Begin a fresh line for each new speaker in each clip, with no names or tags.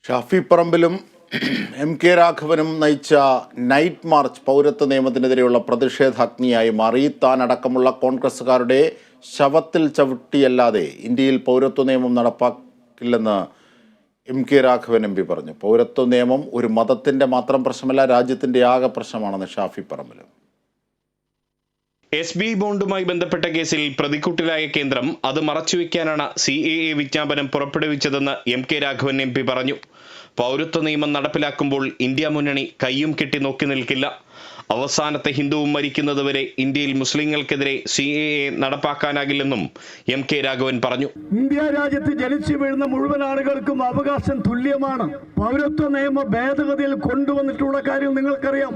ഷാഫി പറമ്പിലും എം.കെ. രാഘവനും നയിച്ച night March പൗരത്വ നിയമത്തിനെതിരെയുള്ള പ്രതിഷേധാഗ്നിയായി മാറി. താൻ അടക്കമുള്ള കോൺഗ്രസുകാരുടെ ശവത്തിൽ ചവിട്ടിയല്ലാതെ ഇന്ത്യയിൽ പൗരത്വ നിയമം നടപ്പാക്കില്ലെന്ന് എം.കെ. രാഘവൻ എം.പി പറഞ്ഞു. പൗരത്വ നിയമം ഒരു മതത്തിൻ്റെ മാത്രം പ്രശ്നമല്ല, രാജ്യത്തിൻ്റെ ആകെ പ്രശ്നമാണെന്ന് ഷാഫി പറമ്പിലും.
SBI ബോണ്ടുമായി ബന്ധപ്പെട്ട കേസിൽ പ്രതിക്കൂട്ടിലായ കേന്ദ്രം അത് മറച്ചുവെക്കാനാണ് CAA വിജ്ഞാപനം പുറപ്പെടുവിച്ചതെന്ന് എം.കെ. രാഘവൻ MP പറഞ്ഞു. പൗരത്വ നിയമം നടപ്പിലാക്കുമ്പോൾ ഇന്ത്യ മുന്നണി കയ്യും കെട്ടി നോക്കി നിൽക്കില്ല. അവസാനത്തെ ഹിന്ദുവും മരിക്കുന്നതുവരെ ഇന്ത്യയിൽ മുസ്ലിങ്ങൾക്കെതിരെ CAA നടപ്പാക്കാനാകില്ലെന്നും എം.കെ. രാഘവൻ പറഞ്ഞു.
ഇന്ത്യ രാജ്യത്ത് ജനിച്ചു വീഴുന്ന മുഴുവൻ ആളുകൾക്കും അവകാശം തുല്യമാണ്. പൗരത്വ നിയമ ഭേദഗതിയിൽ കൊണ്ടുവന്നിട്ടുള്ള കാര്യം നിങ്ങൾക്കറിയാം.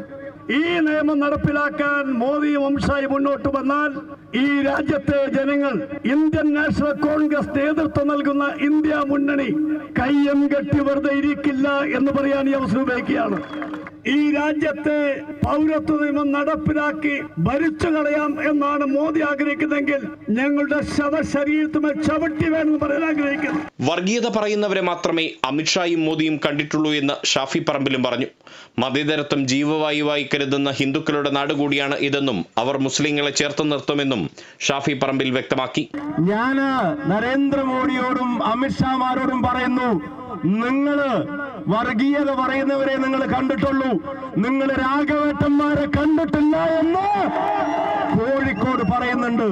ഈ നിയമം നടപ്പിലാക്കാൻ മോദിയും അമിത്ഷായും മുന്നോട്ട് വന്നാൽ ഈ രാജ്യത്തെ ജനങ്ങൾ ഇന്ത്യൻ നാഷണൽ കോൺഗ്രസ് നേതൃത്വം നൽകുന്ന ഇന്ത്യ മുന്നണി കയ്യം കെട്ടി വെറുതെ ഇരിക്കില്ല എന്ന് പറയാൻ ഈ അവസരം ഉപയോഗിക്കുകയാണ്. ഈ രാജ്യത്തെ പൗരത്വ നിയമം നടപ്പിലാക്കി ഭരിച്ചു കളയാം എന്നാണ് മോദി ആഗ്രഹിക്കുന്നതെങ്കിൽ ഞങ്ങളുടെ ശവശരീരത്തുമേൽ ചവിട്ടി വേണമെന്ന് പറയാൻ ആഗ്രഹിക്കുന്നു.
വർഗീയത പറയുന്നവരെ മാത്രമേ അമിത്ഷായും മോദിയും കണ്ടിട്ടുള്ളൂ എന്ന് ഷാഫി പറമ്പിലും പറഞ്ഞു. മതേതരത്വം ജീവവായുവായി കരുതുന്ന ഹിന്ദുക്കളുടെ നാട് കൂടിയാണ് ഇതെന്നും അവർ മുസ്ലിങ്ങളെ ചേർത്ത് നിർത്തുമെന്നും ഷാഫി പറമ്പിൽ വ്യക്തമാക്കി.
ഞാൻ നരേന്ദ്രമോദിയോടും അമിത്ഷാമാരോടും പറയുന്നു, നിങ്ങള് വർഗീയത പറയുന്നവരെ നിങ്ങൾ കണ്ടിട്ടുള്ളൂ, നിങ്ങൾ രാഘവേട്ടന്മാരെ കണ്ടിട്ടില്ല എന്ന് കോഴിക്കോട് പറയുന്നുണ്ട്.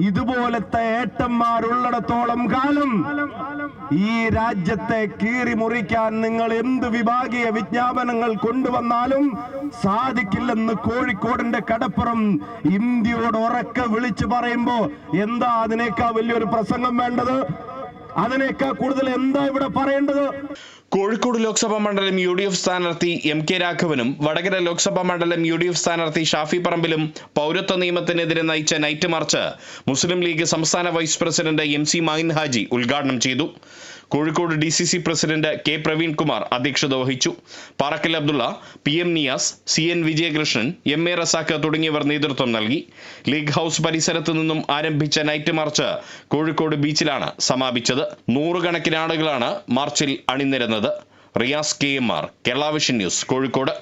ഇതുപോലത്തെ ഏട്ടന്മാരുള്ളിടത്തോളം കാലം ഈ രാജ്യത്തെ കീറി മുറിക്കാൻ നിങ്ങൾ എന്ത് വിഭാഗീയ വിജ്ഞാപനങ്ങൾ കൊണ്ടുവന്നാലും സാധിക്കില്ലെന്ന് കോഴിക്കോടിന്റെ കടപ്പുറം ഇന്ത്യയോട് ഉറക്കെ വിളിച്ചു പറയുമ്പോ എന്താ അതിനേക്കാൾ വലിയൊരു പ്രസംഗം വേണ്ടത്? അതിനേക്കാൾ കൂടുതൽ എന്താ ഇവിടെ പറയേണ്ടത്?
കോഴിക്കോട് ലോക്സഭാ മണ്ഡലം UDF സ്ഥാനാർത്ഥി എം.കെ. രാഘവനും വടകര ലോക്സഭാ മണ്ഡലം UDF സ്ഥാനാർത്ഥി ഷാഫി പറമ്പിലും പൗരത്വ നിയമത്തിനെതിരെ നയിച്ച നൈറ്റ് മാർച്ച് മുസ്ലിം ലീഗ് സംസ്ഥാന vice president MC Mayin Haji ഉദ്ഘാടനം ചെയ്തു. Kozhikode DCC president K. Praveen Kumar അധ്യക്ഷത വഹിച്ചു. Parakkal Abdulla, PM Niyas, CN Vijayakrishnan, MA Razak തുടങ്ങിയവർ നേതൃത്വം നൽകി. ലീഗ് ഹൌസ് പരിസരത്ത് നിന്നും ആരംഭിച്ച നൈറ്റ് മാർച്ച് കോഴിക്കോട് ബീച്ചിലാണ് സമാപിച്ചത്. നൂറുകണക്കിന് ആളുകളാണ് മാർച്ചിൽ അണിനിരന്നത്. Riyas KMR, Kerala vision news, Kozhikode.